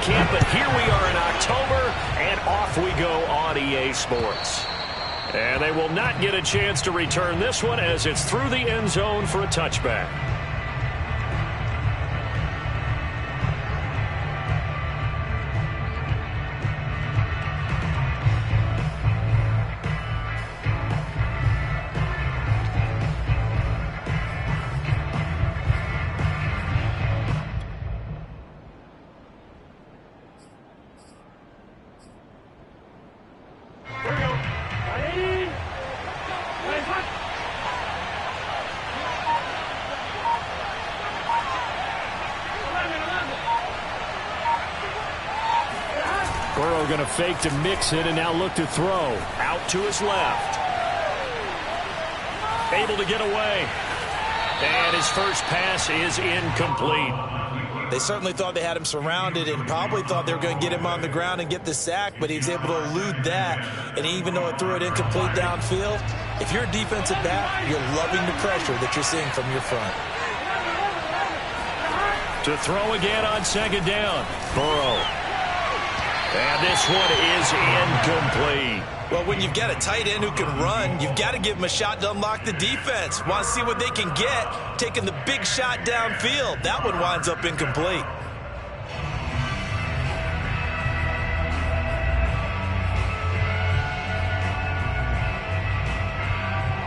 camp, but here we are in October, and off we go on EA Sports. And they will not get a chance to return this one as it's through the end zone for a touchback. Going to fake to mix it and now look to throw. Out to his left. Able to get away. And his first pass is incomplete. They certainly thought they had him surrounded and probably thought they were going to get him on the ground and get the sack, but he was able to elude that. And even though it threw it incomplete downfield, if you're a defensive back, you're loving the pressure that you're seeing from your front. To throw again on second down. Burrow. And this one is incomplete. Well, when you've got a tight end who can run, you've got to give him a shot to unlock the defense. Want to see what they can get, taking the big shot downfield. That one winds up incomplete.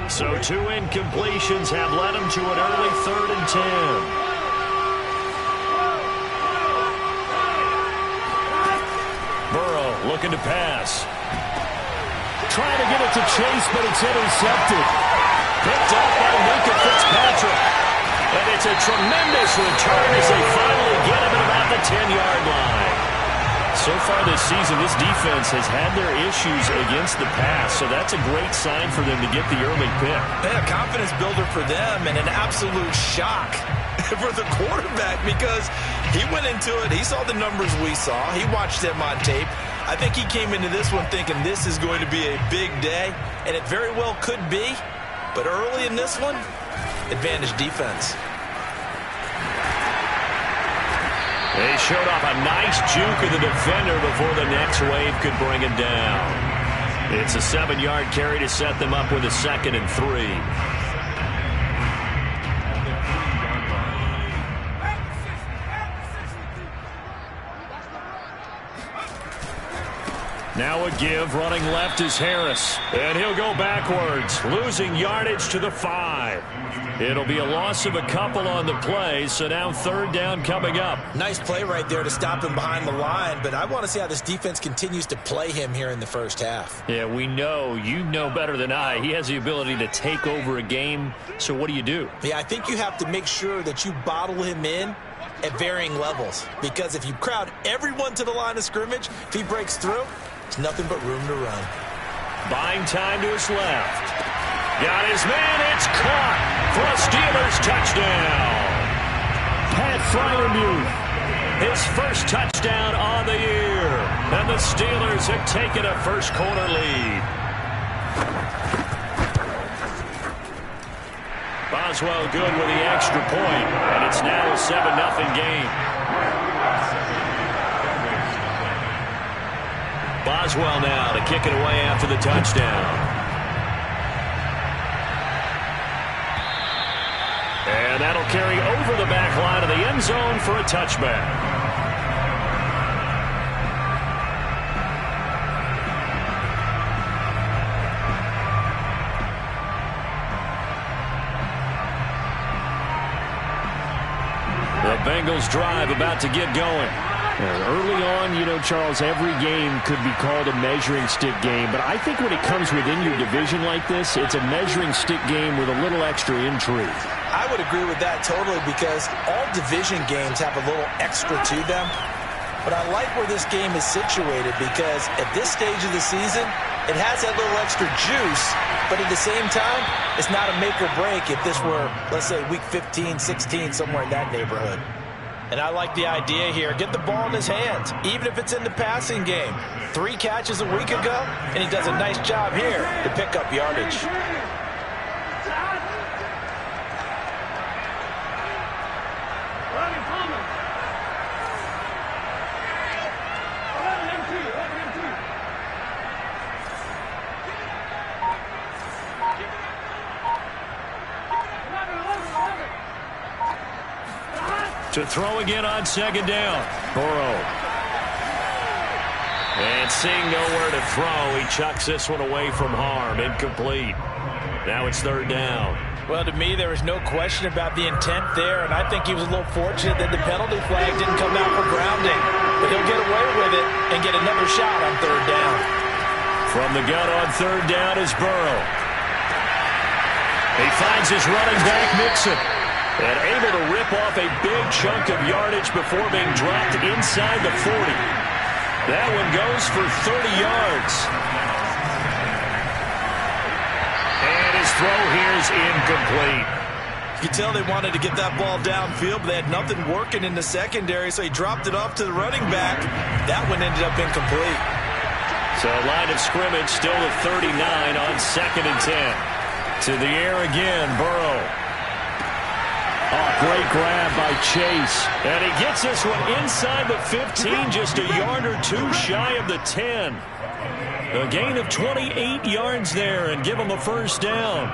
So 2 incompletions have led him to an early 3rd and 10. Looking to pass. Trying to get it to Chase, but it's intercepted. Picked up by Luka Fitzpatrick. And it's a tremendous return as they finally get him at about the 10-yard line. So far this season, this defense has had their issues against the pass, so that's a great sign for them to get the early pick. Yeah, a confidence builder for them and an absolute shock for the quarterback because he went into it. He saw the numbers we saw. He watched them on tape. I think he came into this one thinking this is going to be a big day, and it very well could be. But early in this one, advantage defense. They showed off a nice juke of the defender before the next wave could bring him down. It's a 7-yard carry to set them up with a 2nd and 3. Now a give, running left is Harris. And he'll go backwards, losing yardage to the 5. It'll be a loss of a couple on the play, so now 3rd down coming up. Nice play right there to stop him behind the line, but I want to see how this defense continues to play him here in the first half. Yeah, we know, you know better than I, he has the ability to take over a game, so what do? Yeah, I think you have to make sure that you bottle him in at varying levels, because if you crowd everyone to the line of scrimmage, if he breaks through, it's nothing but room to run. Buying time to his left. Got his man. It's caught for a Steelers touchdown. Pat Freiermuth, his first touchdown on the year. And the Steelers have taken a first-quarter lead. Boswell good with the extra point, and it's now a 7-0 game. Boswell now to kick it away after the touchdown. And that'll carry over the back line of the end zone for a touchback. The Bengals drive about to get going. Early on, you know, Charles, every game could be called a measuring stick game. But I think when it comes within your division like this, it's a measuring stick game with a little extra intrigue. I would agree with that totally because all division games have a little extra to them. But I like where this game is situated because at this stage of the season, it has that little extra juice. But at the same time, it's not a make or break if this were, let's say, week 15, 16, somewhere in that neighborhood. And I like the idea here. Get the ball in his hands, even if it's in the passing game. 3 catches a week ago, and he does a nice job here to pick up yardage. To throw again on second down. Burrow. And seeing nowhere to throw, he chucks this one away from harm. Incomplete. Now it's third down. Well, to me, there was no question about the intent there, and I think he was a little fortunate that the penalty flag didn't come out for grounding. But he'll get away with it and get another shot on third down. From the gun on third down is Burrow. He finds his running back, Mixon, and able to rip off a big chunk of yardage before being dropped inside the 40. That one goes for 30 yards. And his throw here is incomplete. You can tell they wanted to get that ball downfield, but they had nothing working in the secondary, so he dropped it off to the running back. That one ended up incomplete. So line of scrimmage still at 39 on 2nd and 10. To the air again, Burrow. Oh, great grab by Chase. And he gets this one inside the 15, just a yard or two shy of the 10. A gain of 28 yards there and give him a first down.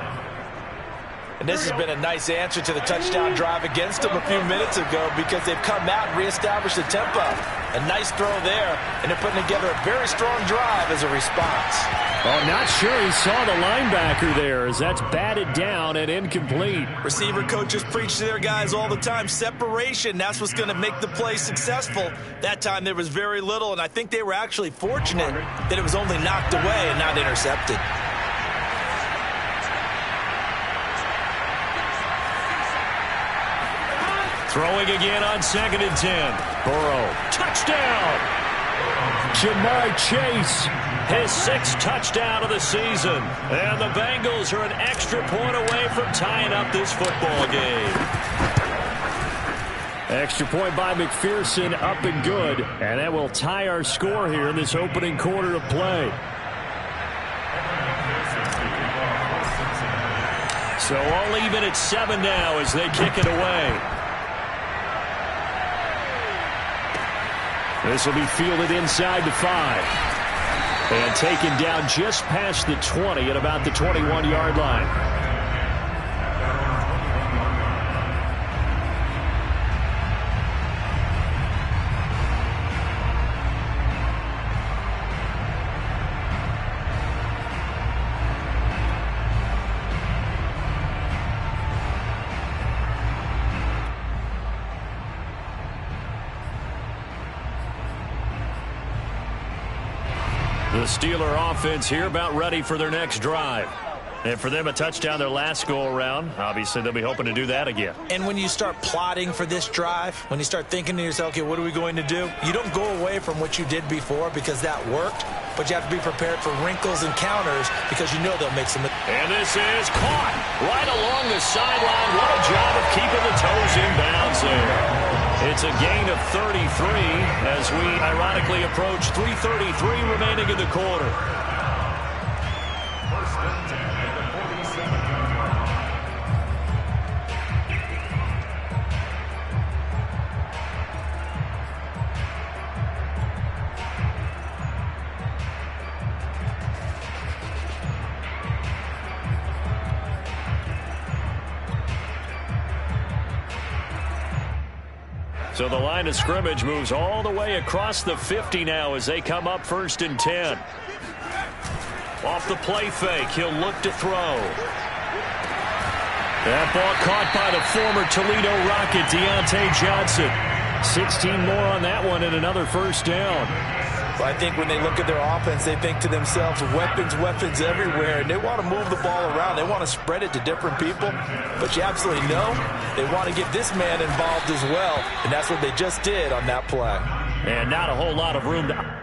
And this has been a nice answer to the touchdown drive against them a few minutes ago because they've come out and reestablished the tempo. A nice throw there, and they're putting together a very strong drive as a response. Oh, not sure he saw the linebacker there as that's batted down and incomplete. Receiver coaches preach to their guys all the time. Separation, that's what's going to make the play successful. That time there was very little, and I think they were actually fortunate that it was only knocked away and not intercepted. Throwing again on 2nd and 10. Burrow. Touchdown! Jamar Chase. His 6th touchdown of the season. And the Bengals are an extra point away from tying up this football game. Extra point by McPherson, up and good. And that will tie our score here in this opening quarter of play. So all even at 7 now as they kick it away. This will be fielded inside the 5. And taken down just past the 20 at about the 21-yard line. The Steeler offense here about ready for their next drive. And for them, a touchdown their last go-around. Obviously, they'll be hoping to do that again. And when you start plotting for this drive, when you start thinking to yourself, okay, what are we going to do? You don't go away from what you did before because that worked, but you have to be prepared for wrinkles and counters because you know they'll make some. And this is caught right along the sideline. What a job of keeping the toes in bounds there. It's a gain of 33 as we ironically approach 3:33 remaining in the quarter. So the line of scrimmage moves all the way across the 50 now as they come up 1st and 10. Off the play fake, he'll look to throw. That ball caught by the former Toledo Rocket, Deontay Johnson. 16 more on that one and another first down. Well, I think when they look at their offense, they think to themselves, weapons, weapons everywhere, and they want to move the ball around. They want to spread it to different people, but you absolutely know they want to get this man involved as well, and that's what they just did on that play. And not a whole lot of room to...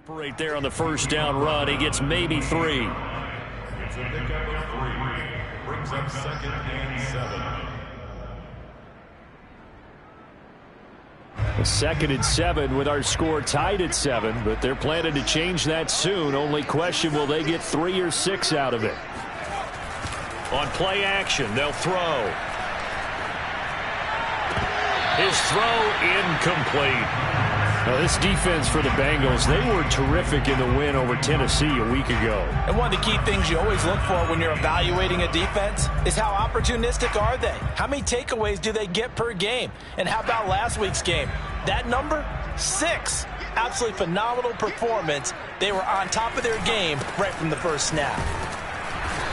Operate there on the first down run. He gets maybe 3. It's a pickup of 3. Brings up 2nd and 7. A 2nd and 7 with our score tied at 7, but they're planning to change that soon. Only question, will they get 3 or 6 out of it? On play action, they'll throw. His throw incomplete. Now, this defense for the Bengals, they were terrific in the win over Tennessee a week ago. And one of the key things you always look for when you're evaluating a defense is how opportunistic are they? How many takeaways do they get per game? And how about last week's game? That number, 6. Absolutely phenomenal performance. They were on top of their game right from the first snap.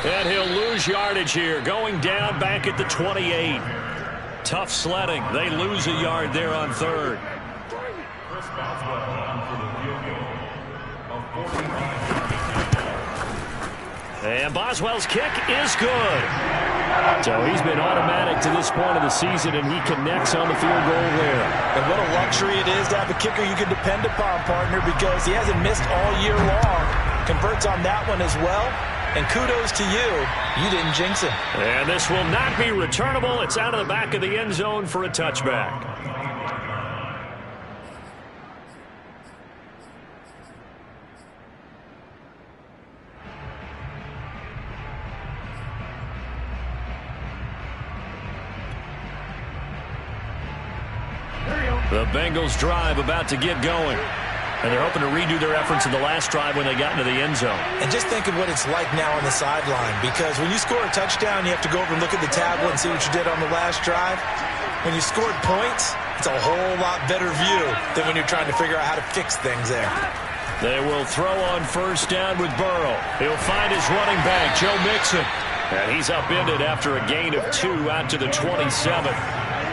And he'll lose yardage here, going down back at the 28. Tough sledding. They lose a yard there on 3rd. And Boswell's kick is good. So he's been automatic to this point of the season, and he connects on the field goal there. And what a luxury it is to have a kicker you can depend upon, partner, because he hasn't missed all year long. Converts on that one as well. And kudos to you. You didn't jinx him. And this will not be returnable. It's out of the back of the end zone for a touchback. The Bengals drive about to get going. And they're hoping to redo their efforts in the last drive when they got into the end zone. And just think of what it's like now on the sideline, because when you score a touchdown, you have to go over and look at the tablet and see what you did on the last drive. When you scored points, it's a whole lot better view than when you're trying to figure out how to fix things there. They will throw on first down with Burrow. He'll find his running back, Joe Mixon. And he's upended after a gain of 2 out to the 27.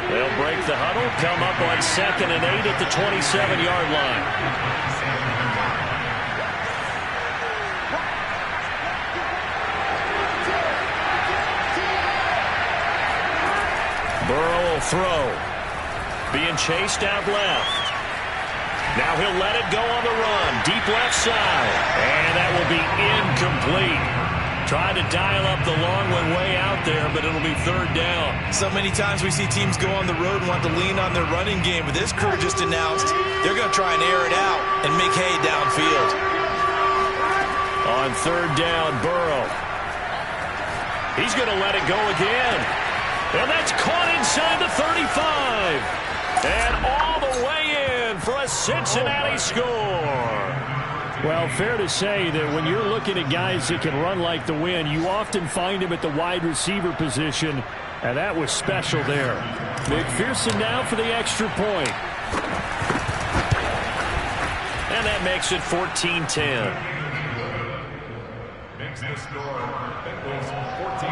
They'll break the huddle, come up on 2nd and 8 at the 27-yard line. Burrow will throw. Being chased out left. Now he'll let it go on the run. Deep left side. And that will be incomplete. Trying to dial up the long one way out there, but it'll be 3rd down. So many times we see teams go on the road and want to lean on their running game, but this crew just announced they're going to try and air it out and make hay downfield. On 3rd down, Burrow. He's going to let it go again. And that's caught inside the 35. And all the way in for a Cincinnati score. Well, fair to say that when you're looking at guys that can run like the wind, you often find him at the wide receiver position, and that was special there. McPherson now for the extra point. And that makes it 14-10. Makes the score. Bengals 14.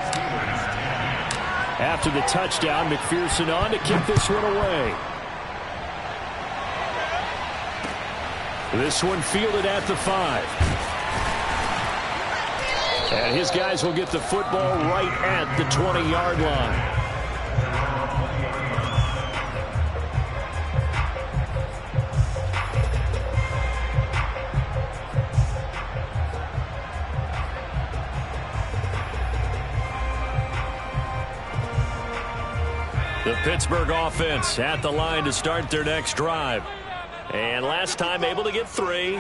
Steelers 10. After the touchdown, McPherson on to kick this one away. This one fielded at the 5. And his guys will get the football right at the 20-yard line. The Pittsburgh offense at the line to start their next drive. And last time able to get 3.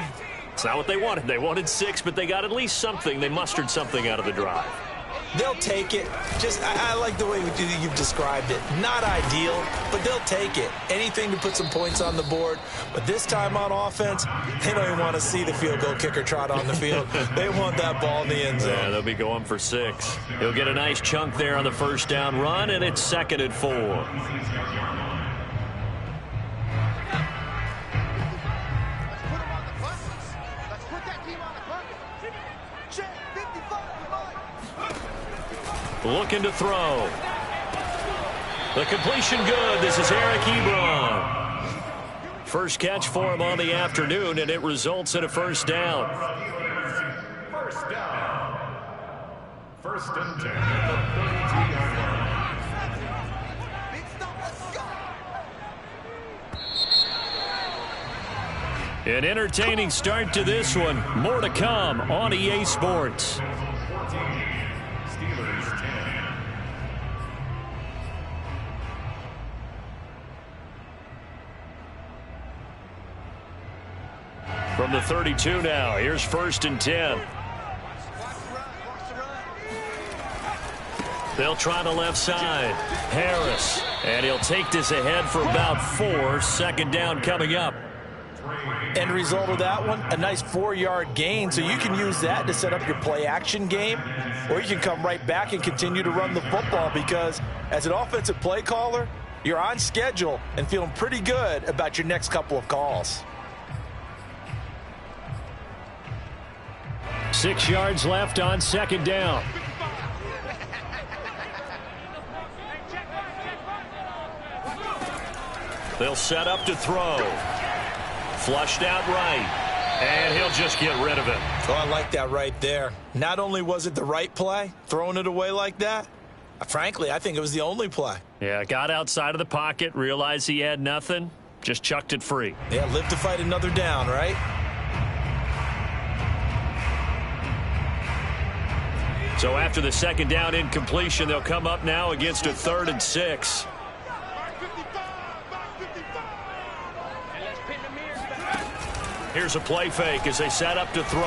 It's not what they wanted. They wanted 6, but they got at least something. They mustered something out of the drive. They'll take it. I like the way you've described it. Not ideal, but they'll take it. Anything to put some points on the board. But this time on offense, they don't even want to see the field goal kicker trot on the field. They want that ball in the end zone. Yeah, they'll be going for 6. He'll get a nice chunk there on the first down run, and it's 2nd and 4. Looking to throw. The completion good. This is Eric Ebron. First catch for him on the afternoon, and it results in a first down. First down. 1st and 10 at the 32-yard line. An entertaining start to this one. More to come on EA Sports. Steelers 10. From the 32 now, here's 1st and 10. They'll try the left side. Harris. And he'll take this ahead for about 4. 2nd down coming up. End result of that one, a nice 4-yard gain, so you can use that to set up your play-action game, or you can come right back and continue to run the football because as an offensive play caller, you're on schedule and feeling pretty good about your next couple of calls. 6 yards left on 2nd down. They'll set up to throw. Flushed out right. And he'll just get rid of it. Oh, I like that right there. Not only was it the right play, throwing it away like that, frankly, I think it was the only play. Yeah, got outside of the pocket, realized he had nothing, just chucked it free. Yeah, live to fight another down, right? So after the 2nd down incompletion, they'll come up now against a 3rd and 6. Here's a play fake as they set up to throw.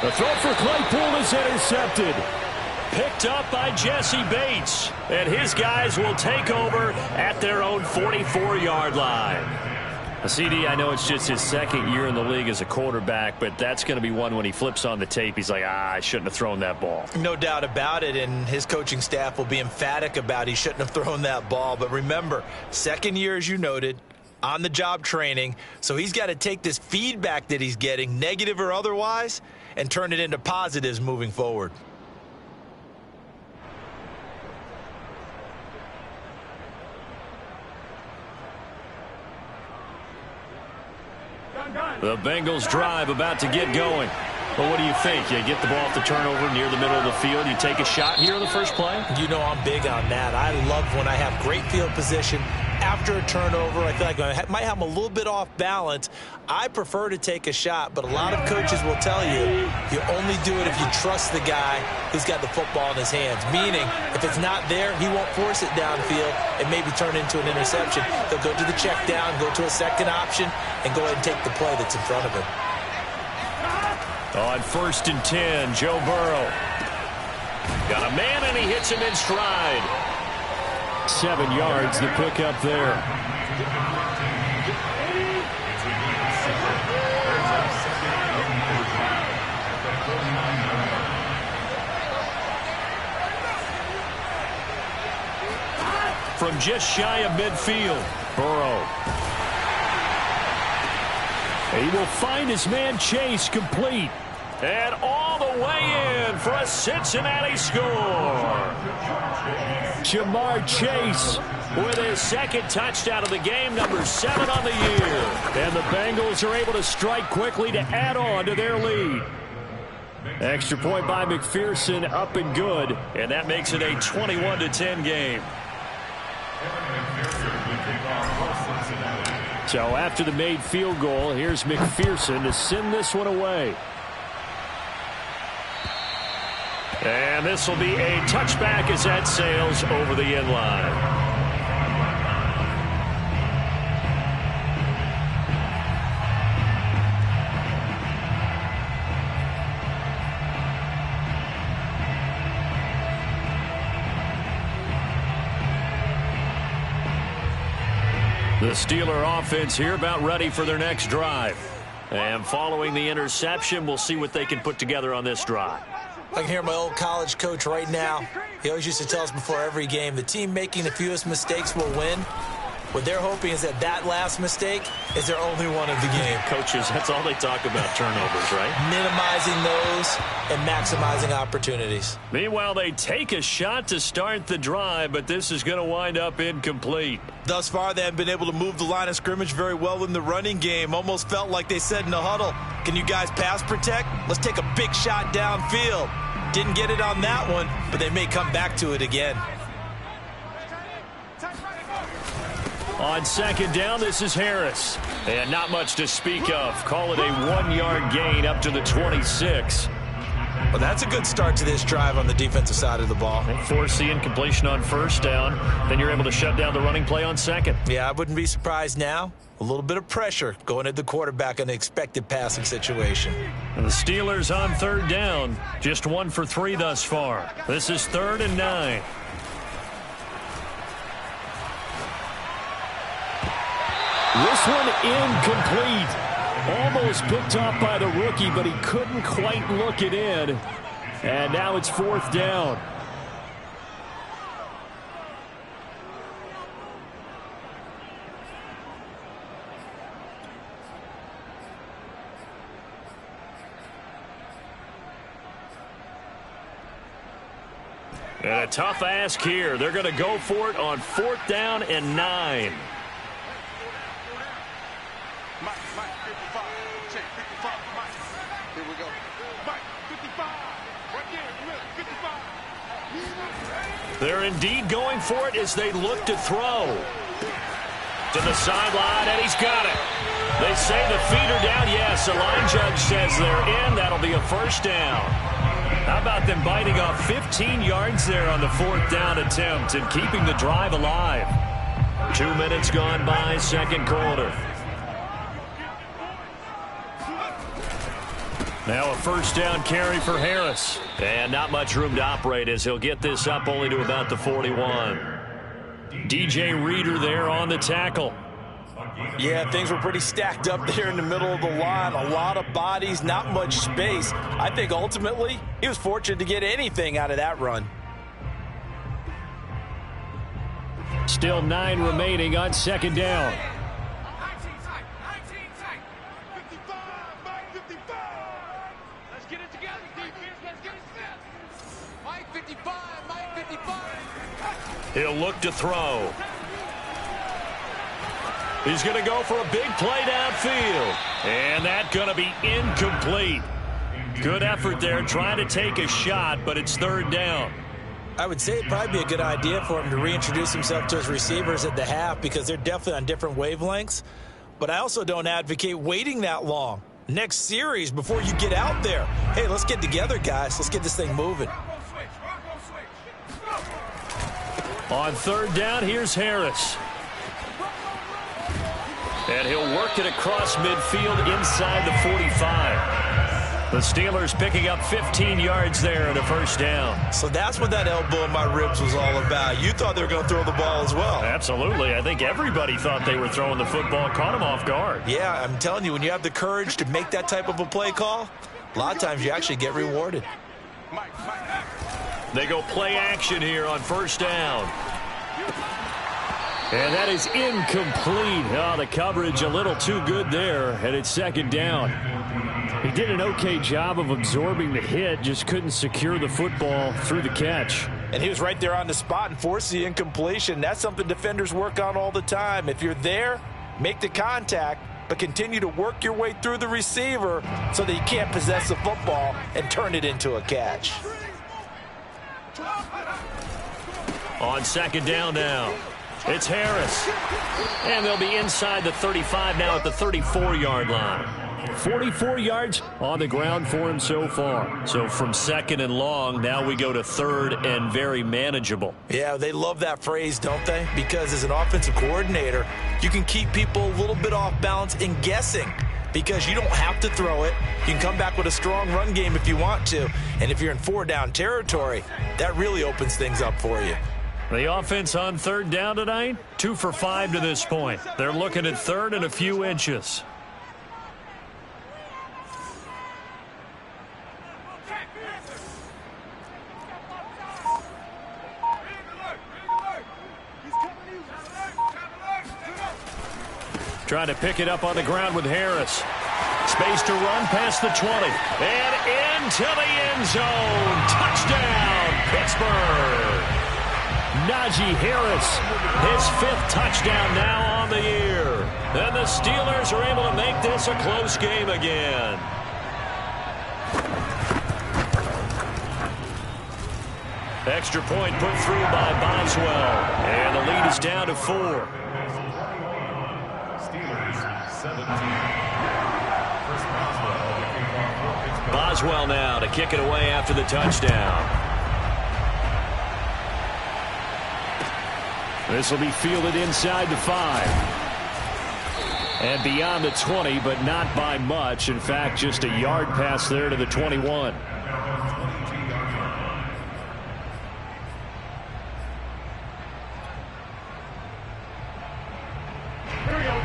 The throw for Claypool is intercepted. Picked up by Jesse Bates. And his guys will take over at their own 44-yard line. CD, I know it's just his 2nd year in the league as a quarterback, but that's going to be one when he flips on the tape. He's like, I shouldn't have thrown that ball. No doubt about it, and his coaching staff will be emphatic about he shouldn't have thrown that ball. But remember, 2nd year, as you noted, on-the-job training, so he's got to take this feedback that he's getting, negative or otherwise, and turn it into positives moving forward. The Bengals drive about to get going. Well, what do you think? You get the ball off the turnover near the middle of the field. You take a shot here in the first play? You know I'm big on that. I love when I have great field position after a turnover. I feel like I might have them a little bit off balance. I prefer to take a shot, but a lot of coaches will tell you you only do it if you trust the guy who's got the football in his hands. Meaning, if it's not there, he won't force it downfield and maybe turn into an interception. He'll go to the check down, go to a second option, and go ahead and take the play that's in front of him. On 1st and 10, Joe Burrow. Got a man, and he hits him in stride. 7 yards to pick up there. From just shy of midfield, Burrow. He will find his man Chase complete. And all the way in for a Cincinnati score. Jamar Chase with his 2nd touchdown of the game, number 7 on the year. And the Bengals are able to strike quickly to add on to their lead. Extra point by McPherson, up and good. And that makes it a 21-10 game. So after the made field goal, here's McPherson to send this one away. And this will be a touchback as that sails over the end line. The Steeler offense here about ready for their next drive. And following the interception, we'll see what they can put together on this drive. I can hear my old college coach right now. He always used to tell us before every game, the team making the fewest mistakes will win. What they're hoping is that that last mistake is their only one of the game. Coaches, that's all they talk about, turnovers, right? Minimizing those and maximizing opportunities. Meanwhile, they take a shot to start the drive, but this is going to wind up incomplete. Thus far, they haven't been able to move the line of scrimmage very well in the running game. Almost felt like they said in the huddle, can you guys pass protect? Let's take a big shot downfield. Didn't get it on that one, but they may come back to it again. On second down, this is Harris. And not much to speak of. Call it a 1-yard gain up to the 26. Well, that's a good start to this drive on the defensive side of the ball. They force the incompletion on first down. Then you're able to shut down the running play on second. Yeah, I wouldn't be surprised now. A little bit of pressure going at the quarterback in the expected passing situation. And the Steelers on third down. Just 1 for 3 thus far. This is 3rd and 9. This one incomplete. Almost picked off by the rookie, but he couldn't quite look it in. And now it's 4th down. And a tough ask here. They're going to go for it on 4th down and 9. They're indeed going for it as they look to throw. To the sideline, and he's got it. They say the feet are down. Yes, the line judge says they're in. That'll be a 1st down. How about them biting off 15 yards there on the 4th down attempt and keeping the drive alive? 2 minutes gone by, second quarter. Now a 1st down carry for Harris. And not much room to operate as he'll get this up only to about the 41. DJ Reader there on the tackle. Yeah, things were pretty stacked up there in the middle of the line. A lot of bodies, not much space. I think ultimately he was fortunate to get anything out of that run. Still 9 remaining on second down. He'll look to throw. He's going to go for a big play downfield. And that's going to be incomplete. Good effort there trying to take a shot, but it's 3rd down. I would say it'd probably be a good idea for him to reintroduce himself to his receivers at the half because they're definitely on different wavelengths. But I also don't advocate waiting that long. Next series before you get out there. Hey, let's get together, guys. Let's get this thing moving. On 3rd down, here's Harris. And he'll work it across midfield inside the 45. The Steelers picking up 15 yards there and a 1st down. So that's what that elbow in my ribs was all about. You thought they were going to throw the ball as well. Absolutely. I think everybody thought they were throwing the football, caught him off guard. Yeah, I'm telling you, when you have the courage to make that type of a play call, a lot of times you actually get rewarded. They go play action here on 1st down. And that is incomplete. Oh, the coverage a little too good there, and it's 2nd down. He did an okay job of absorbing the hit, just couldn't secure the football through the catch. And he was right there on the spot and forced the incompletion. That's something defenders work on all the time. If you're there, make the contact, but continue to work your way through the receiver so that you can't possess the football and turn it into a catch. On 2nd down now. It's Harris. And they'll be inside the 35 now at the 34-yard line. 44 yards on the ground for him so far. So from 2nd and long, now we go to 3rd and very manageable. Yeah, they love that phrase, don't they? Because as an offensive coordinator, you can keep people a little bit off balance and guessing because you don't have to throw it. You can come back with a strong run game if you want to. And if you're in 4-down territory, that really opens things up for you. The offense on 3rd down tonight, 2 for 5 to this point. They're looking at 3rd and a few inches. Trying to pick it up on the ground with Harris. Space to run past the 20. And into the end zone. Touchdown, Pittsburgh. Najee Harris, his 5th touchdown now on the year. And the Steelers are able to make this a close game again. Extra point put through by Boswell. And the lead is down to 4. Boswell now to kick it away after the touchdown. This will be fielded inside the 5. And beyond the 20, but not by much. In fact, just a yard pass there to the 21.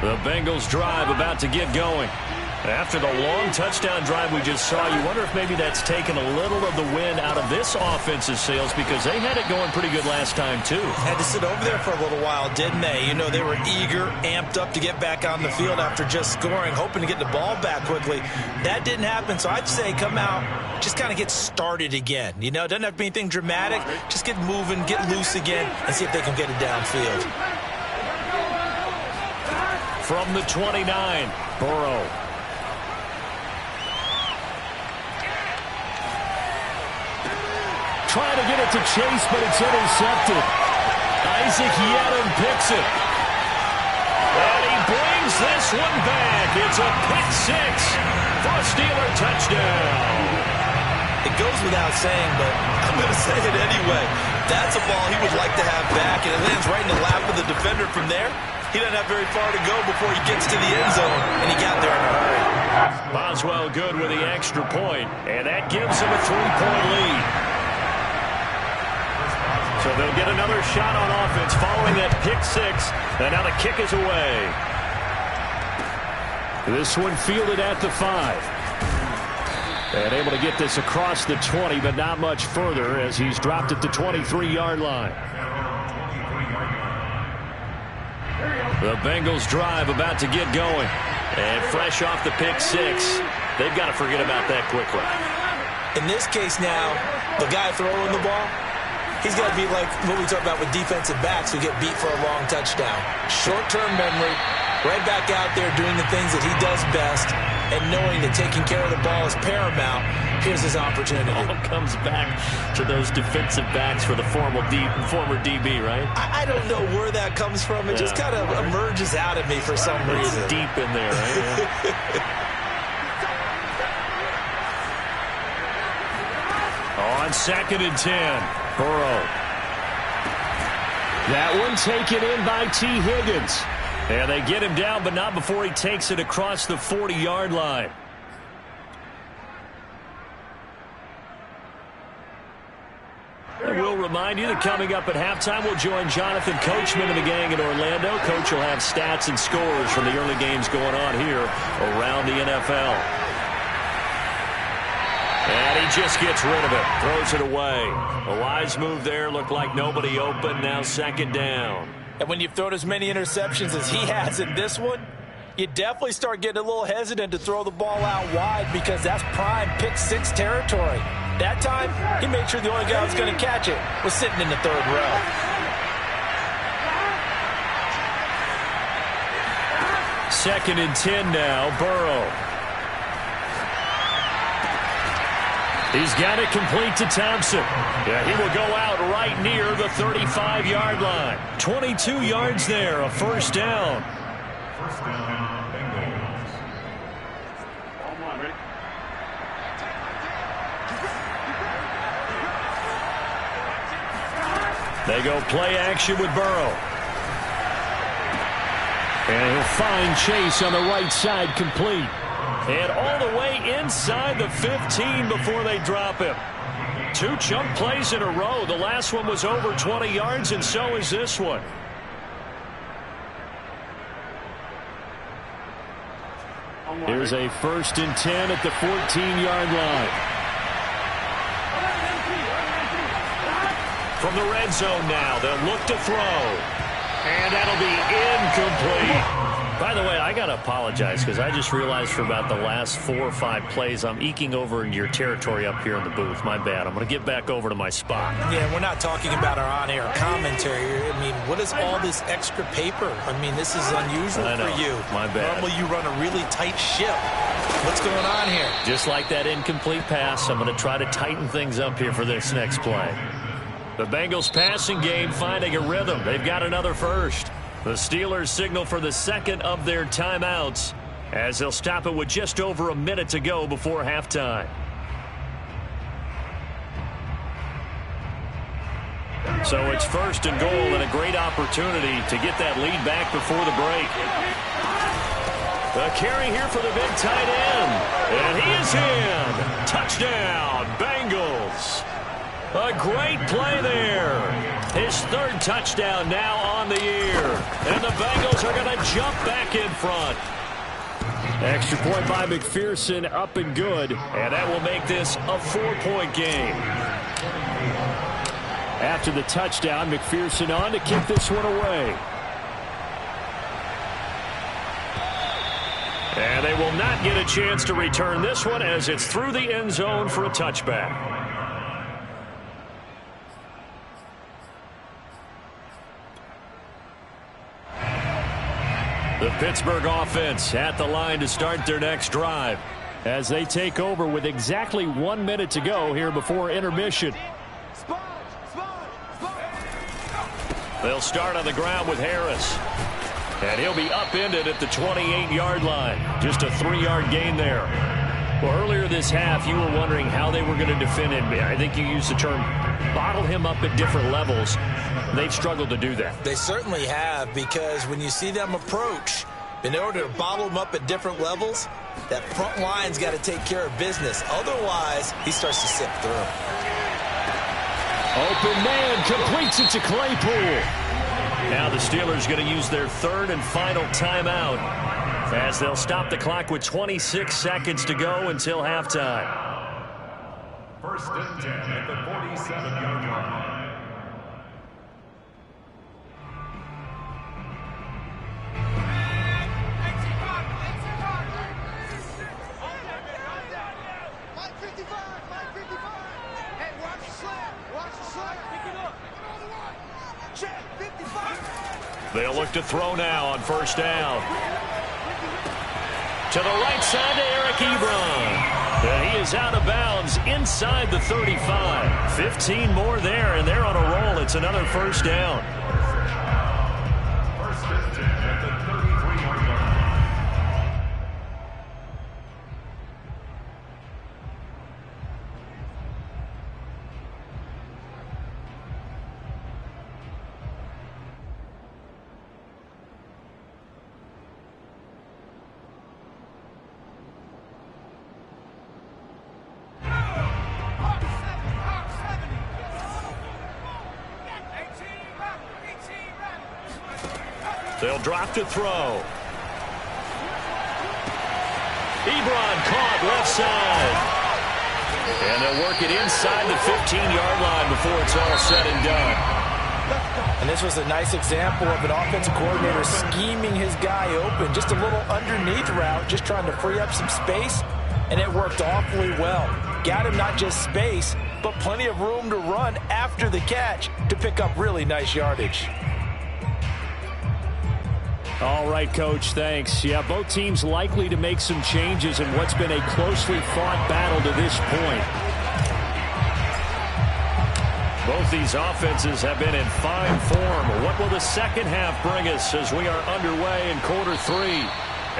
The Bengals drive about to get going. After the long touchdown drive we just saw, you wonder if maybe that's taken a little of the wind out of this offense's sails, because they had it going pretty good last time too. Had to sit over there for a little while, didn't they? You know, they were eager, amped up to get back on the field after just scoring, hoping to get the ball back quickly. That didn't happen, so I'd say come out, just kind of get started again. You know, it doesn't have to be anything dramatic. Just get moving, get loose again, and see if they can get it downfield. From the 29, Burrow. Trying to get it to Chase, but it's intercepted. Isaac Yedem picks it. And he brings this one back. It's a pick 6 for a Steeler touchdown. It goes without saying, but I'm going to say it anyway. That's a ball he would like to have back, and it lands right in the lap of the defender from there. He doesn't have very far to go before he gets to the end zone, and he got there in a hurry. Boswell good with the extra point, and that gives him a 3-point lead. So they'll get another shot on offense following that pick 6, and now the kick is away. This one fielded at the 5. And able to get this across the 20, but not much further as he's dropped at the 23-yard line. The Bengals drive about to get going. And fresh off the pick 6, they've got to forget about that quickly. In this case now, the guy throwing the ball, he's got to be like what we talk about with defensive backs who get beat for a long touchdown. Short-term memory, right back out there doing the things that he does best, and knowing that taking care of the ball is paramount. Here's his opportunity. It all comes back to those defensive backs for the former DB, right? I don't know where that comes from. It just kind of emerges out of me for some reason. It's deep in there, right? On 2nd and 10, Burrow. That one taken in by T. Higgins. And they get him down, but not before he takes it across the 40-yard line. And we'll remind you that coming up at halftime, we'll join Jonathan Coachman and the gang in Orlando. Coach will have stats and scores from the early games going on here around the NFL. And he just gets rid of it, throws it away. A wise move there, looked like nobody open, now 2nd down. And when you've thrown as many interceptions as he has in this one, you definitely start getting a little hesitant to throw the ball out wide, because that's prime pick 6 territory. That time, he made sure the only guy who was going to catch it was sitting in the 3rd row. Second and 10 now, Burrow. He's got it complete to Thompson. Yeah, he will go out right near the 35-yard line. 22 yards there, a 1st down. First down, Bengals. They go play action with Burrow. And he'll find Chase on the right side, complete. And all the way inside the 15 before they drop him. 2 chunk plays in a row. The last one was over 20 yards, and so is this one. Here's a 1st and 10 at the 14-yard line. From the red zone now, they'll look to throw. And that'll be incomplete. By the way, I got to apologize, because I just realized for about the last 4 or 5 plays, I'm eking over in your territory up here in the booth. My bad. I'm going to get back over to my spot. Yeah, we're not talking about our on-air commentary. I mean, what is all this extra paper? I mean, this is unusual for you. My bad. Normally you run a really tight ship. What's going on here? Just like that incomplete pass, I'm going to try to tighten things up here for this next play. The Bengals passing game finding a rhythm. They've got another 1st. The Steelers signal for the 2nd of their timeouts as they'll stop it with just over a minute to go before halftime. So it's 1st and goal and a great opportunity to get that lead back before the break. The carry here for the big tight end. And he is in. Touchdown, Bengals. A great play there. His 3rd touchdown now on the year. And the Bengals are going to jump back in front. Extra point by McPherson, up and good. And that will make this a 4-point game. After the touchdown, McPherson on to kick this one away. And they will not get a chance to return this one as it's through the end zone for a touchback. The Pittsburgh offense at the line to start their next drive as they take over with exactly 1 minute to go here before intermission. They'll start on the ground with Harris. And he'll be upended at the 28-yard line. Just a 3-yard gain there. Well, earlier this half, you were wondering how they were going to defend him. I think you used the term bottle him up at different levels. They've struggled to do that. They certainly have, because when you see them approach, in order to bottle him up at different levels, that front line's got to take care of business. Otherwise, he starts to sip through. Open man completes it to Claypool. Now the Steelers going to use their 3rd and final timeout as they'll stop the clock with 26 seconds to go until halftime. 1st and 10 at the 47-yard line. They'll look to throw now on 1st down. To the right side to Eric Ebron. And he is out of bounds inside the 35. 15 more there, and they're on a roll. It's another 1st down. 1st and 10 at the 33-yard line. They'll drop to throw. Ebron caught left side. And they'll work it inside the 15-yard line before it's all said and done. And this was a nice example of an offensive coordinator scheming his guy open. Just a little underneath route, just trying to free up some space. And it worked awfully well. Got him not just space, but plenty of room to run after the catch to pick up really nice yardage. All right, Coach, thanks. Yeah, both teams likely to make some changes in what's been a closely fought battle to this point. Both these offenses have been in fine form. What will the second half bring us as we are underway in quarter 3?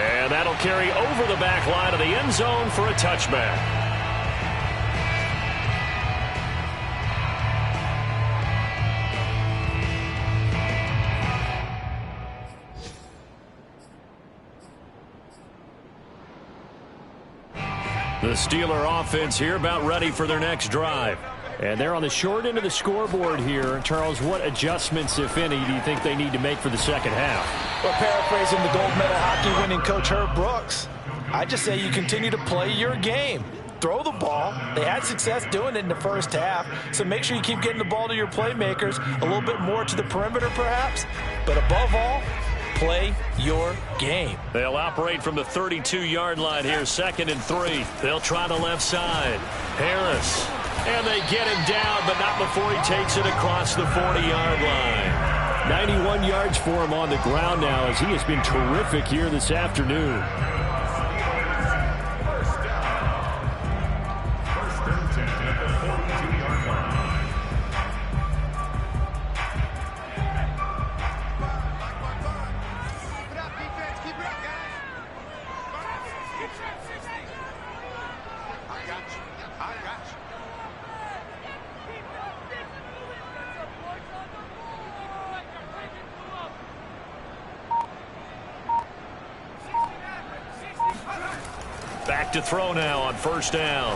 And that'll carry over the back line of the end zone for a touchback. The Steeler offense here about ready for their next drive. And they're on the short end of the scoreboard here. Charles, what adjustments, if any, do you think they need to make for the second half? Well, paraphrasing the gold medal hockey winning coach Herb Brooks, I just say you continue to play your game. Throw the ball. They had success doing it in the first half, so make sure you keep getting the ball to your playmakers, a little bit more to the perimeter perhaps, but above all, play your game. They'll operate from the 32-yard line here, 2nd and 3. They'll try the left side. Harris. And they get him down, but not before he takes it across the 40-yard line. 91 yards for him on the ground now as he has been terrific here this afternoon. look to throw now on first down.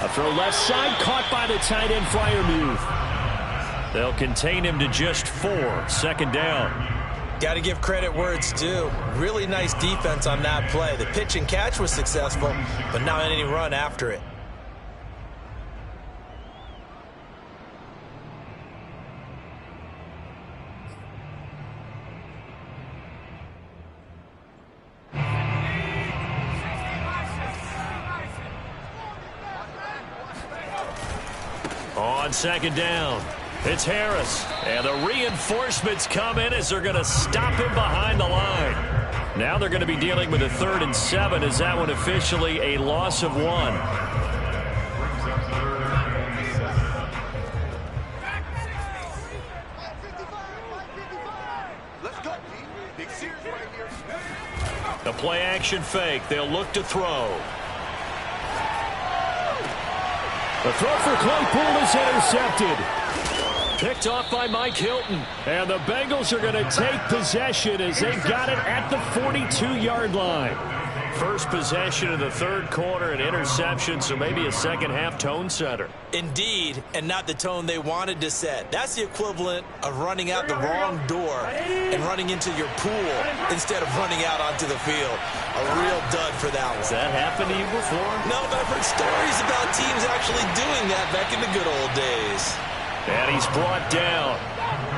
A throw left side, caught by the tight end Freiermuth. They'll contain him to just 4, second down. Got to give credit where it's due. Really nice defense on that play. The pitch and catch was successful, but not any run after it. On second down, it's Harris. And the reinforcements come in as they're going to stop him behind the line. Now they're going to be dealing with a 3rd and 7 as that one officially a loss of 1. The play action fake. They'll look to throw. The throw for Claypool is intercepted. Picked off by Mike Hilton. And the Bengals are going to take possession as they've got it at the 42-yard line. First possession of the 3rd quarter, an interception, so maybe a second-half tone setter. Indeed, and not the tone they wanted to set. That's the equivalent of running out the wrong door and running into your pool instead of running out onto the field. A real dud for that one. Has that happened to you before? No, but I've heard stories about teams actually doing that back in the good old days. And he's brought down.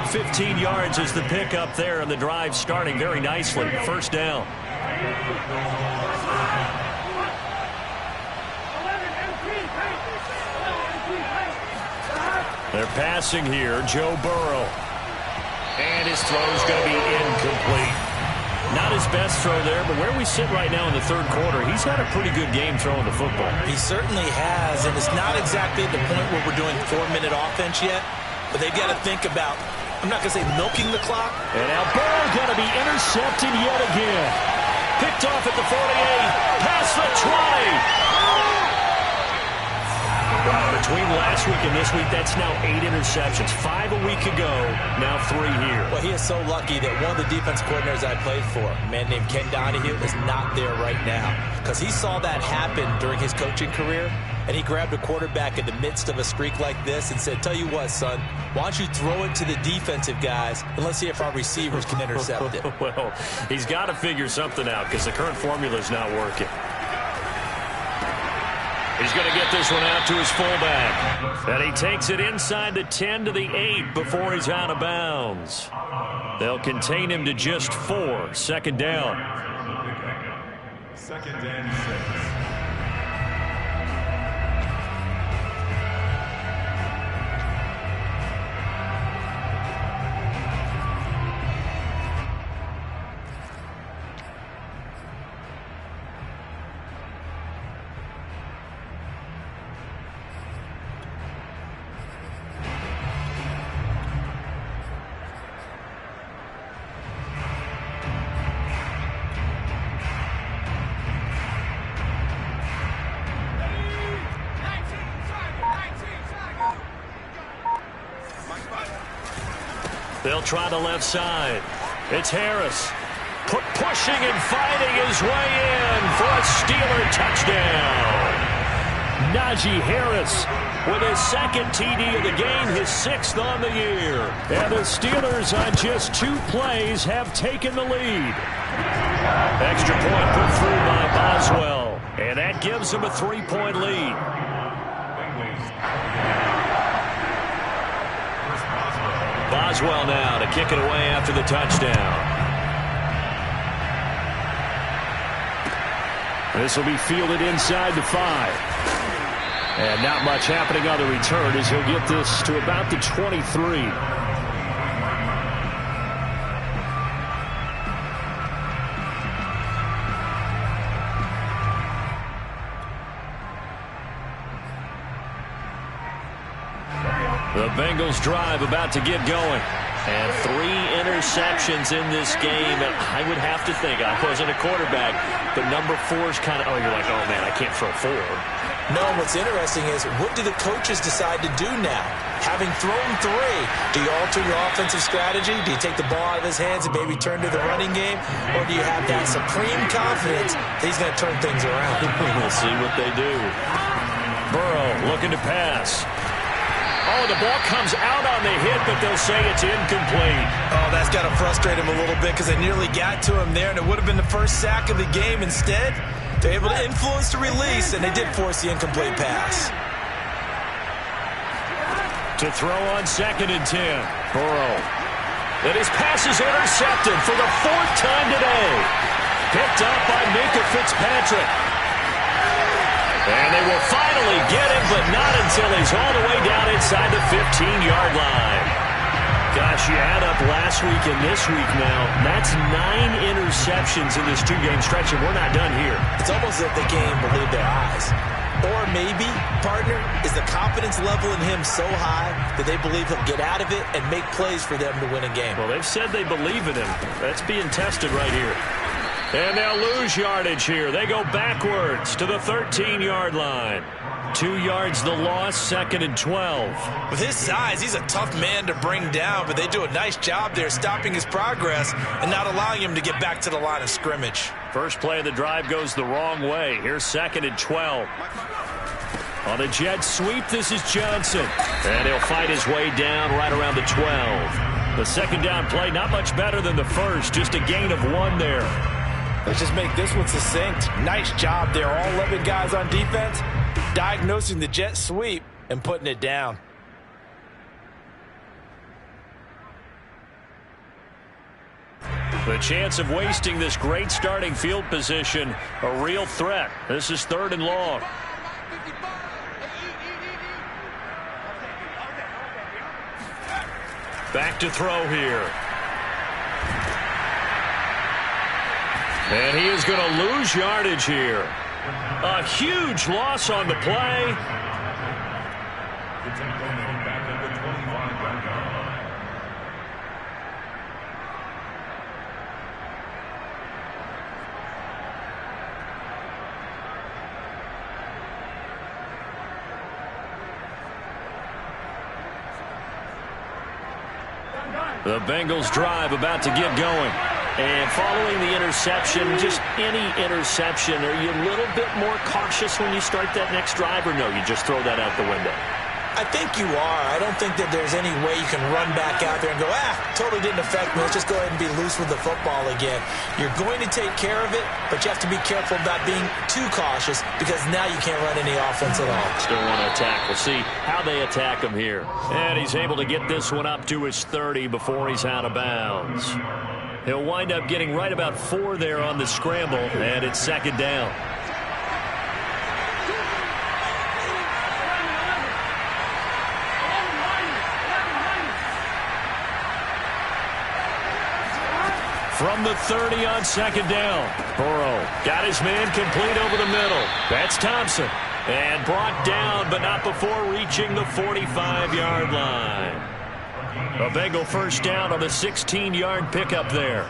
15 yards is the pickup there, and the drive starting very nicely. First down. They're passing here. Joe Burrow. And his throw's going to be incomplete. Not his best throw there, but where we sit right now in the 3rd quarter, he's had a pretty good game throwing the football. He certainly has, and it's not exactly at the point where we're doing 4-minute offense yet, but they've got to think about, I'm not going to say milking the clock. And now Burrow going to be intercepted yet again. Picked off at the 48, past the 20. Between last week and this week, that's now 8 interceptions. 5 a week ago, now 3 here. Well, he is so lucky that one of the defense coordinators I played for, a man named Ken Donahue, is not there right now. Because he saw that happen during his coaching career, and he grabbed a quarterback in the midst of a streak like this and said, tell you what, son, why don't you throw it to the defensive guys, and let's see if our receivers can intercept it. Well, he's got to figure something out because the current formula is not working. He's going to get this one out to his fullback. And he takes it inside the 10 to the 8 before he's out of bounds. They'll contain him to just 4, second down. Second and 6. They'll try the left side. It's Harris. Pushing and fighting his way in for a Steeler touchdown. Najee Harris with his 2nd TD of the game, his 6th on the year. And the Steelers on just 2 plays have taken the lead. Extra point put through by Boswell. And that gives him a 3-point lead. Boswell now to kick it away after the touchdown. This will be fielded inside the 5. And not much happening on the return as he'll get this to about the 23. The Bengals drive about to get going. And 3 interceptions in this game. And I would have to think, I wasn't a quarterback, but number 4 is kind of, oh, you're like, oh, man, I can't throw 4. No, what's interesting is, what do the coaches decide to do now? Having thrown 3, do you alter your offensive strategy? Do you take the ball out of his hands and maybe turn to the running game? Or do you have that supreme confidence that he's going to turn things around? We'll see what they do. Burrow looking to pass. Oh, the ball comes out on the hit, but they'll say it's incomplete. Oh, that's got to frustrate him a little bit because they nearly got to him there, and it would have been the first sack of the game. Instead, they're able to influence the release, and they did force the incomplete pass. To throw on 2nd and 10. Burrow. And his pass is intercepted for the 4th time today. Picked up by Minka Fitzpatrick. And they will finally get him, but not until he's all the way down inside the 15-yard line. Gosh, you add up last week and this week now. That's 9 interceptions in this 2-game stretch, and we're not done here. It's almost as if they can't even believe their eyes. Or maybe, partner, is the confidence level in him so high that they believe he'll get out of it and make plays for them to win a game. Well, they've said they believe in him. That's being tested right here. And they'll lose yardage here. They go backwards to the 13-yard line. 2 yards the loss, 2nd and 12. With his size, he's a tough man to bring down, but they do a nice job there stopping his progress and not allowing him to get back to the line of scrimmage. First play of the drive goes the wrong way. Here's 2nd and 12. On a jet sweep, this is Johnson. And he'll fight his way down right around the 12. The second down play, not much better than the first. Just a gain of 1 there. Let's just make this one succinct. Nice job there. All 11 guys on defense diagnosing the jet sweep and putting it down. The chance of wasting this great starting field position, a real threat. This is 3rd and long. Back to throw here. And he is going to lose yardage here. A huge loss on the play. The Bengals drive about to get going. And following the interception, just any interception, are you a little bit more cautious when you start that next drive, or no, you just throw that out the window? I think you are. I don't think that there's any way you can run back out there and go, totally didn't affect me. Let's just go ahead and be loose with the football again. You're going to take care of it, but you have to be careful about being too cautious because now you can't run any offense at all. Still want to attack. We'll see how they attack him here. And he's able to get this one up to his 30 before he's out of bounds. He'll wind up getting right about 4 there on the scramble, and it's 2nd down. From the 30 on 2nd down. Burrow got his man complete over the middle. That's Thompson. And brought down, but not before reaching the 45-yard line. A Bengal first down on the 16-yard pickup there.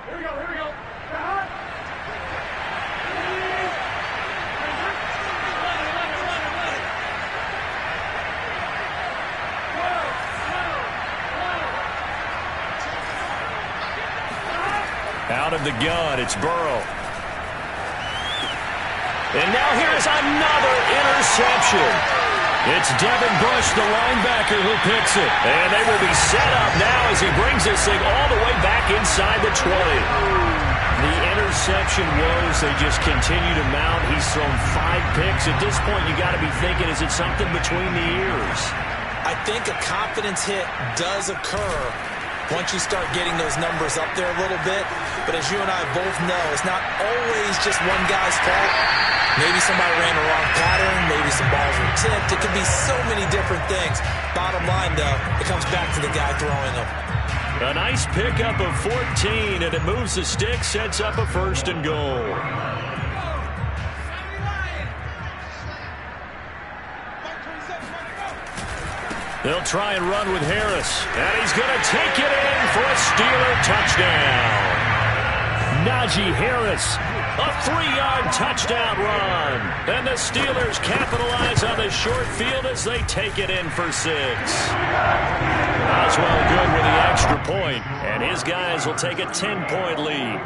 Here we go. Out of the gun, it's Burrow. And now here's another interception. It's Devin Bush, the linebacker, who picks it. And they will be set up now as he brings this thing all the way back inside the 20. The interception woes, they just continue to mount. He's thrown 5 picks. At this point, you got to be thinking, is it something between the ears? I think a confidence hit does occur once you start getting those numbers up there a little bit. But as you and I both know, it's not always just one guy's fault. Maybe somebody ran the wrong pattern. Maybe some balls were tipped. It could be so many different things. Bottom line, though, it comes back to the guy throwing them. A nice pickup of 14, and it moves the stick, sets up a 1st and goal. They'll try and run with Harris. And he's going to take it in for a Steeler touchdown. Najee Harris. A 3-yard touchdown run. And the Steelers capitalize on the short field as they take it in for 6. Oswell good with the extra point, and his guys will take a 10-point lead.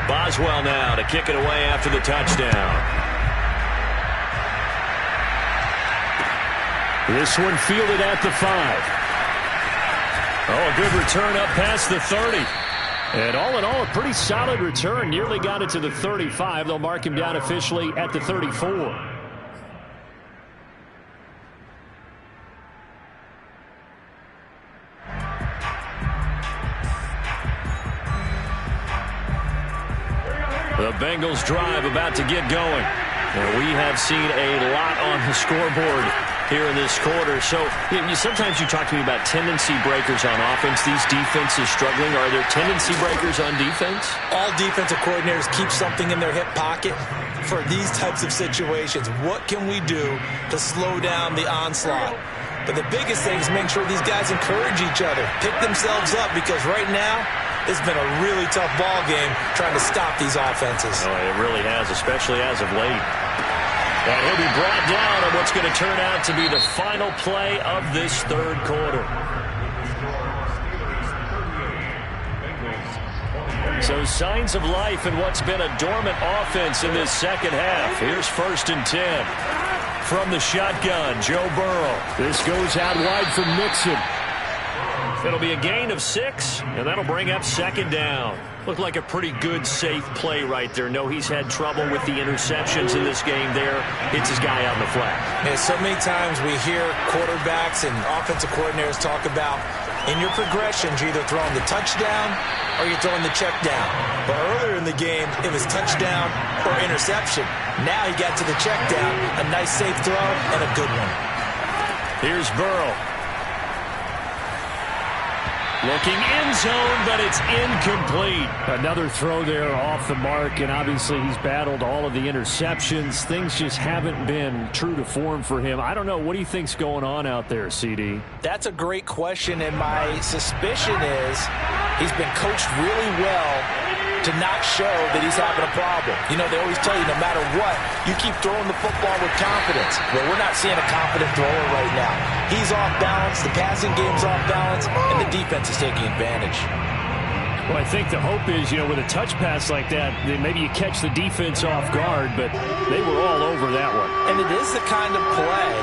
Boswell now to kick it away after the touchdown. This one fielded at the 5. Oh, a good return up past the 30. And all in all, a pretty solid return. Nearly got it to the 35. They'll mark him down officially at the 34. The Bengals drive about to get going. And we have seen a lot on the scoreboard here in this quarter. So sometimes you talk to me about tendency breakers on offense. These defenses struggling. Are there tendency breakers on defense? All defensive coordinators keep something in their hip pocket for these types of situations. What can we do to slow down the onslaught? But the biggest thing is make sure these guys encourage each other, pick themselves up, because right now it's been a really tough ball game trying to stop these offenses. Oh, it really has, especially as of late. And he'll be brought down on what's going to turn out to be the final play of this third quarter. So signs of life in what's been a dormant offense in this second half. Here's 1st and 10. From the shotgun, Joe Burrow. This goes out wide for Mixon. It'll be a gain of 6, and that'll bring up 2nd down. Looked like a pretty good, safe play right there. No, he's had trouble with the interceptions in this game there. Hits his guy out in the flat. And so many times we hear quarterbacks and offensive coordinators talk about in your progressions, you're either throwing the touchdown or you're throwing the check down. But earlier in the game, it was touchdown or interception. Now he got to the check down, a nice safe throw, and a good one. Here's Burrow. Looking end zone, but it's incomplete. Another throw there off the mark, and obviously he's battled all of the interceptions. Things just haven't been true to form for him. I don't know. What do you think's going on out there, CD? That's a great question, and my suspicion is he's been coached really well to not show that he's having a problem. You know, they always tell you no matter what, you keep throwing the football with confidence. Well, we're not seeing a confident thrower right now. He's off balance, the passing game's off balance, and the defense is taking advantage. Well, I think the hope is, with a touch pass like that, maybe you catch the defense off guard, but they were all over that one. And it is the kind of play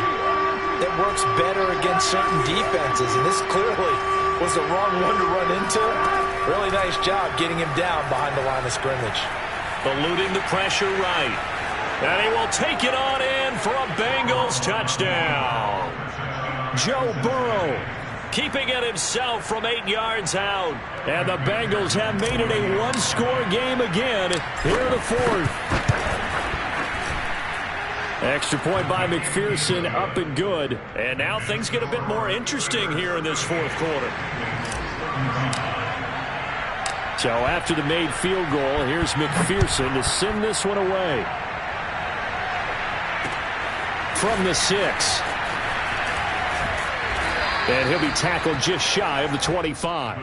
that works better against certain defenses, and this clearly was the wrong one to run into. Really nice job getting him down behind the line of scrimmage. Eluding the pressure right. And he will take it on in for a Bengals touchdown. Joe Burrow keeping it himself from 8 yards out. And the Bengals have made it a one-score game again here in the 4th. Extra point by McPherson, up and good. And now things get a bit more interesting here in this 4th quarter. So after the made field goal, here's McPherson to send this one away. From the 6. And he'll be tackled just shy of the 25.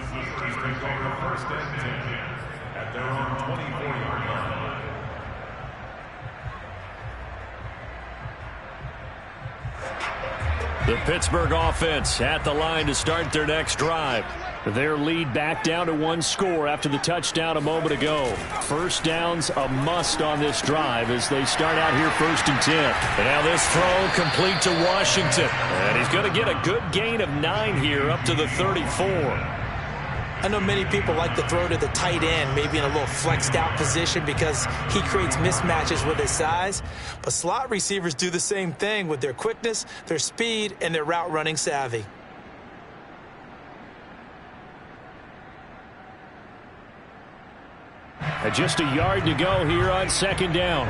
The Pittsburgh offense at the line to start their next drive. Their lead back down to 1 score after the touchdown a moment ago. First down's a must on this drive as they start out here 1st and 10. And now this throw complete to Washington. And he's going to get a good gain of 9 here up to the 34. I know many people like to throw to the tight end, maybe in a little flexed out position because he creates mismatches with his size. But slot receivers do the same thing with their quickness, their speed, and their route running savvy. Just a yard to go here on 2nd down.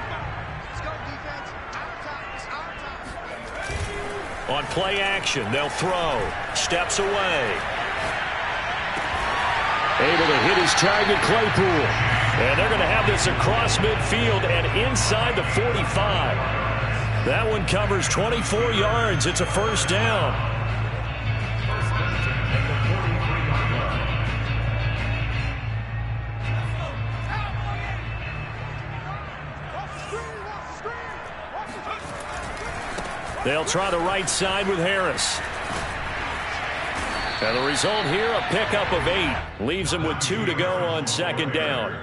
On play action, they'll throw. Steps away. Able to hit his target, Claypool. And they're going to have this across midfield and inside the 45. That one covers 24 yards. It's a first down. They'll try the right side with Harris. And the result here, a pickup of 8. Leaves them with 2 to go on second down.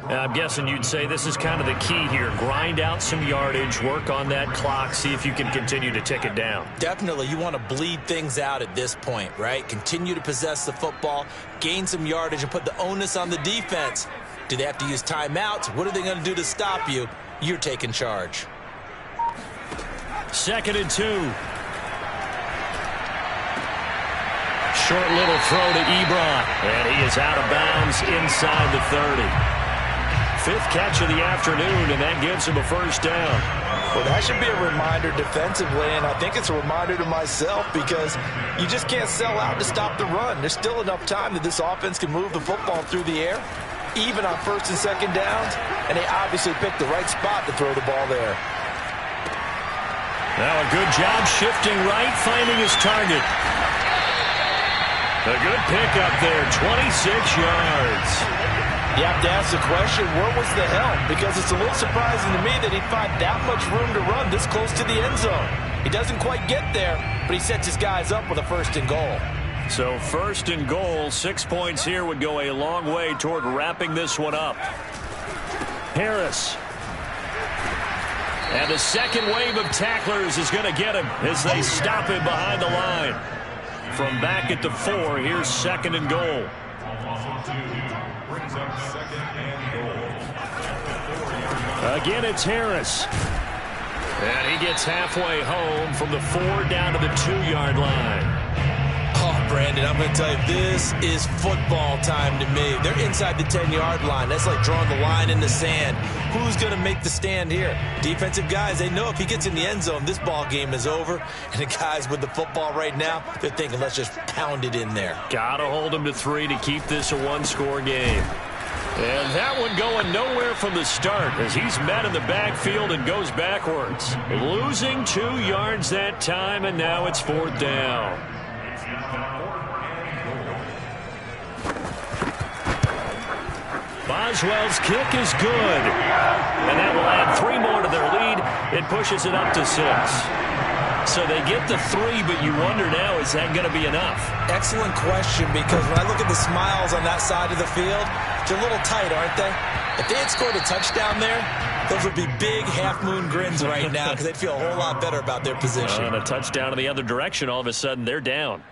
I'm guessing you'd say this is kind of the key here. Grind out some yardage, work on that clock, see if you can continue to tick it down. Definitely. You want to bleed things out at this point, right? Continue to possess the football, gain some yardage, and put the onus on the defense. Do they have to use timeouts? What are they going to do to stop you? You're taking charge. 2nd and 2. Short little throw to Ebron. And he is out of bounds inside the 30. 5th catch of the afternoon, and that gives him a first down. Well, that should be a reminder defensively, and I think it's a reminder to myself because you just can't sell out to stop the run. There's still enough time that this offense can move the football through the air, even on 1st and 2nd downs, and they obviously picked the right spot to throw the ball there. Now a good job shifting right, finding his target. A good pickup there, 26 yards. You have to ask the question, where was the help? Because it's a little surprising to me that he'd find that much room to run this close to the end zone. He doesn't quite get there, but he sets his guys up with a 1st and goal. So 1st and goal, 6 points here would go a long way toward wrapping this one up. Harris. And the second wave of tacklers is going to get him as they stop him behind the line. From back at the 4, here's 2nd and goal. Again, it's Harris. And he gets halfway home from the 4 down to the 2-yard line. Oh, Brandon, I'm going to tell you, this is football time to me. They're inside the 10-yard line. That's like drawing the line in the sand. Who's going to make the stand here? Defensive guys, they know if he gets in the end zone, this ball game is over. And the guys with the football right now, they're thinking, let's just pound it in there. Got to hold him to 3 to keep this a one-score game. And that one going nowhere from the start as he's met in the backfield and goes backwards. Losing 2 yards that time, and now it's 4th down. Boswell's kick is good. And that will add 3 more to their lead. It pushes it up to 6. So they get the 3, but you wonder now, is that going to be enough? Excellent question, because when I look at the smiles on that side of the field, they're a little tight, aren't they? If they had scored a touchdown there, those would be big half-moon grins right now because they'd feel a whole lot better about their position. And a touchdown in the other direction, all of a sudden they're down.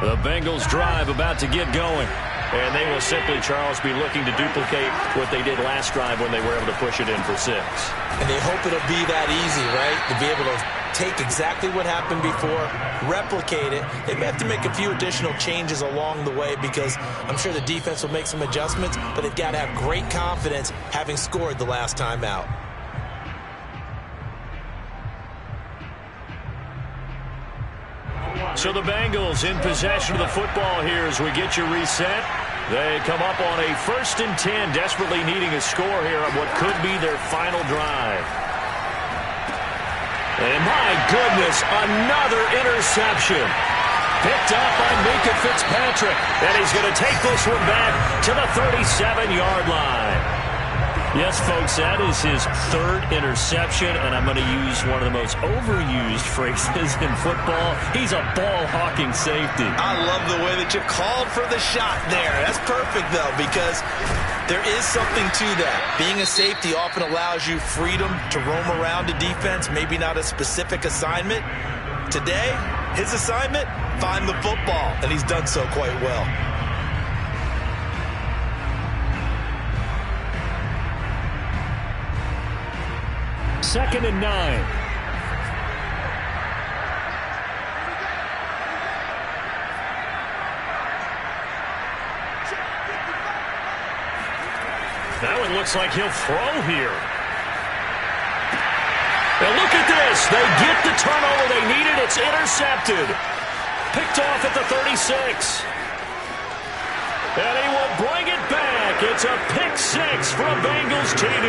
The Bengals drive about to get going. And they will simply, Charles, be looking to duplicate what they did last drive when they were able to push it in for 6. And they hope it'll be that easy, right? To be able to take exactly what happened before, replicate it. They may have to make a few additional changes along the way because I'm sure the defense will make some adjustments, but they've got to have great confidence having scored the last time out. So the Bengals in possession of the football here as we get you reset. They come up on a 1st and 10, desperately needing a score here on what could be their final drive. And my goodness, another interception. Picked up by Minka Fitzpatrick. And he's going to take this one back to the 37-yard line. Yes, folks, that is his 3rd interception, and I'm going to use one of the most overused phrases in football. He's a ball-hawking safety. I love the way that you called for the shot there. That's perfect, though, because there is something to that. Being a safety often allows you freedom to roam around a defense, maybe not a specific assignment. Today, his assignment, find the football, and he's done so quite well. 2nd and 9. That one looks like he'll throw here. this. They get the turnover they needed. It's intercepted. Picked off at the 36. And he will bring it back. It's a pick six for a Bengals TD.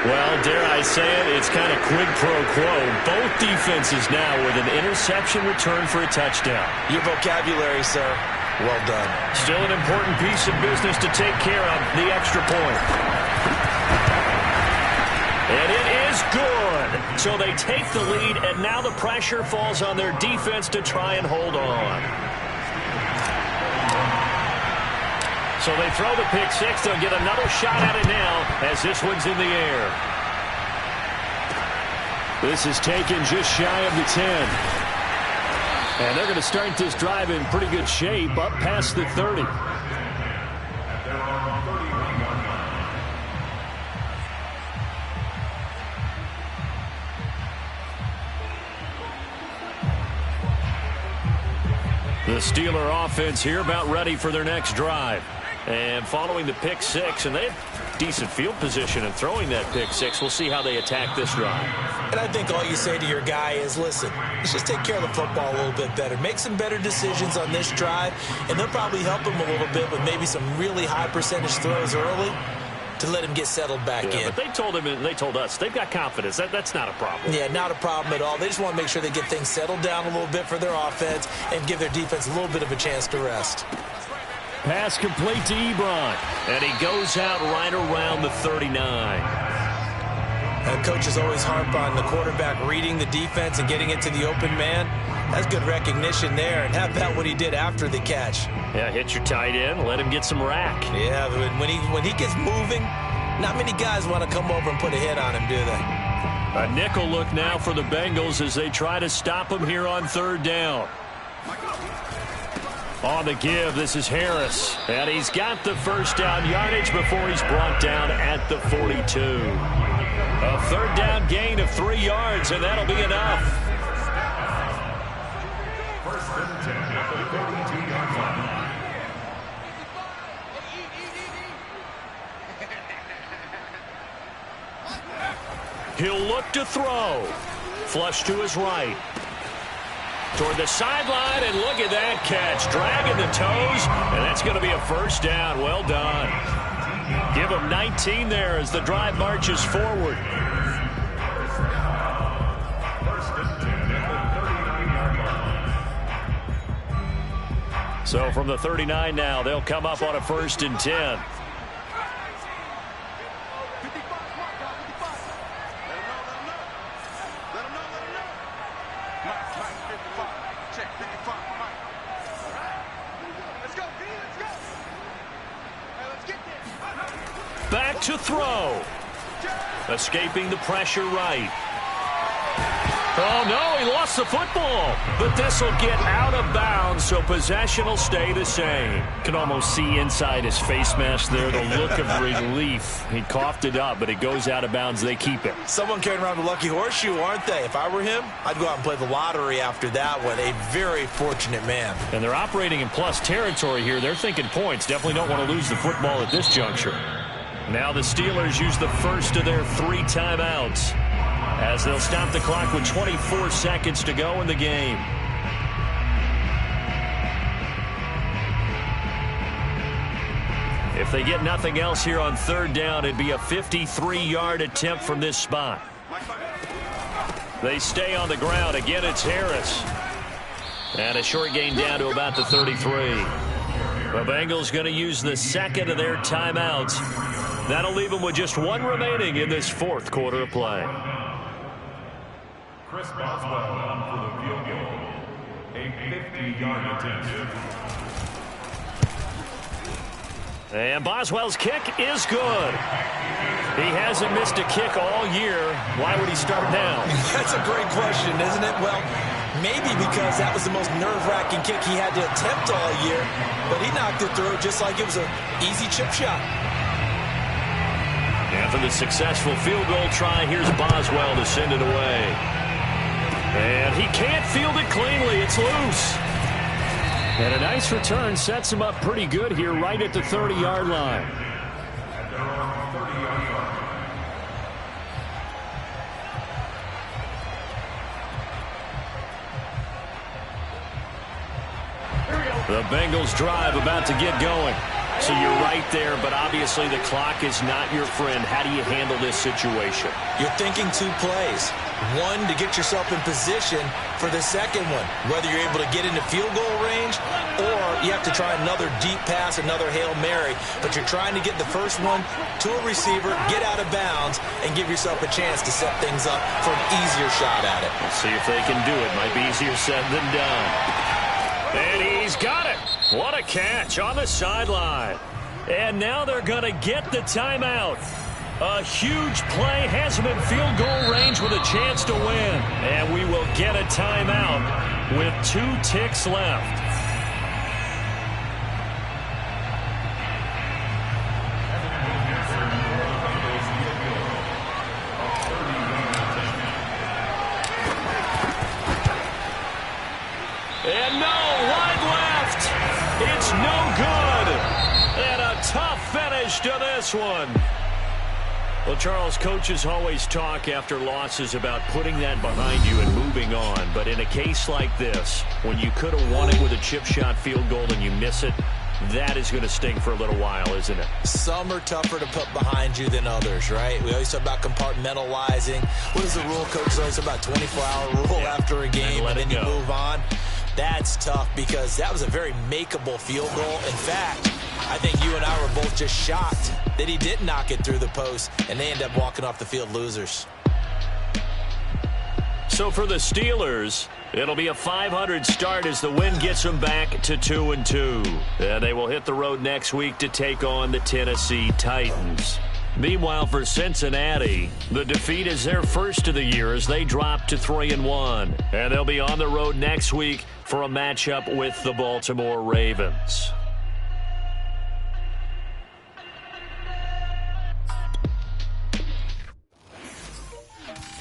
Well, dare I say it, it's kind of quid pro quo. Both defenses now with an interception return for a touchdown. Your vocabulary, sir. Well done. Still an important piece of business to take care of, the extra point. And it is good. So they take the lead, and now the pressure falls on their defense to try and hold on. So they throw the pick six. They'll get another shot at it now as this one's in the air. This is taken just shy of the 10. And they're going to start this drive in pretty good shape up past the 30. The Steeler offense here about ready for their next drive. And following the pick six, and they have decent field position and throwing that pick six. We'll see how they attack this drive. And I think all you say to your guy is, listen, let's just take care of the football a little bit better. Make some better decisions on this drive, and they'll probably help him a little bit with maybe some really high percentage throws early to let him get settled back in. But they told him and they told us they've got confidence. That's not a problem. Yeah, not a problem at all. They just want to make sure they get things settled down a little bit for their offense and give their defense a little bit of a chance to rest. Pass complete to Ebron, and he goes out right around the 39. Coaches always harp on the quarterback reading the defense and getting it to the open man. That's good recognition there. And how about what he did after the catch? Yeah, hit your tight end, let him get some rack. Yeah, when he gets moving, not many guys want to come over and put a hit on him, do they? A nickel look now for the Bengals as they try to stop him here on third down. On the give, this is Harris. And he's got the first down yardage before he's brought down at the 42. A third down gain of 3 yards, and that'll be enough. First and 10 at the 42-yard line. He'll look to throw. Flush to his right. Toward the sideline, and look at that catch. Dragging the toes, and that's going to be a first down. Well done. Give him 19 there as the drive marches forward. So from the 39 now, they'll come up on a 1st and 10. Back to throw. Escaping the pressure right. Oh, no, he lost the football. But this will get out of bounds, so possession will stay the same. Can almost see inside his face mask there, the look of relief. He coughed it up, but it goes out of bounds. They keep it. Someone carrying around the lucky horseshoe, aren't they? If I were him, I'd go out and play the lottery after that one. A very fortunate man. And they're operating in plus territory here. They're thinking points. Definitely don't want to lose the football at this juncture. Now the Steelers use the first of their 3 timeouts as they'll stop the clock with 24 seconds to go in the game. If they get nothing else here on third down, it'd be a 53-yard attempt from this spot. They stay on the ground. Again, it's Harris. And a short gain down to about the 33. The Bengals going to use the second of their timeouts. That'll leave them with just 1 remaining in this 4th quarter of play. Chris Boswell on for the field goal. A 50-yard attempt. And Boswell's kick is good. He hasn't missed a kick all year. Why would he start now? That's a great question, isn't it? Well, maybe because that was the most nerve-wracking kick he had to attempt all year, but he knocked it through just like it was an easy chip shot. After the successful field goal try, here's Boswell to send it away. And he can't field it cleanly. It's loose. And a nice return sets him up pretty good here right at the 30-yard line. The Bengals drive about to get going. So you're right there, but obviously the clock is not your friend. How do you handle this situation? You're thinking 2 plays. One, to get yourself in position for the second one, whether you're able to get into field goal range or you have to try another deep pass, another Hail Mary, but you're trying to get the first one to a receiver, get out of bounds, and give yourself a chance to set things up for an easier shot at it. Let's see if they can do it. Might be easier said than done. And he's got it. What a catch on the sideline. And now they're going to get the timeout. A huge play has him in field goal range with a chance to win. And we will get a timeout with 2 ticks left. And no, wide left. It's no good. And a tough finish to this one. Well, Charles, coaches always talk after losses about putting that behind you and moving on. But in a case like this, when you could have won it with a chip shot field goal and you miss it, that is going to sting for a little while, isn't it? Some are tougher to put behind you than others, right? We always talk about compartmentalizing. What is the rule, coach? Always about 24-hour rule after a game, and then you move on. That's tough because that was a very makeable field goal. In fact, I think you and I were both just shocked that he didn't knock it through the post, and they end up walking off the field losers. So for the Steelers, it'll be a 500 start as the win gets them back to 2-2. And they will hit the road next week to take on the Tennessee Titans. Meanwhile, for Cincinnati, the defeat is their first of the year as they drop to 3-1. And they'll be on the road next week for a matchup with the Baltimore Ravens.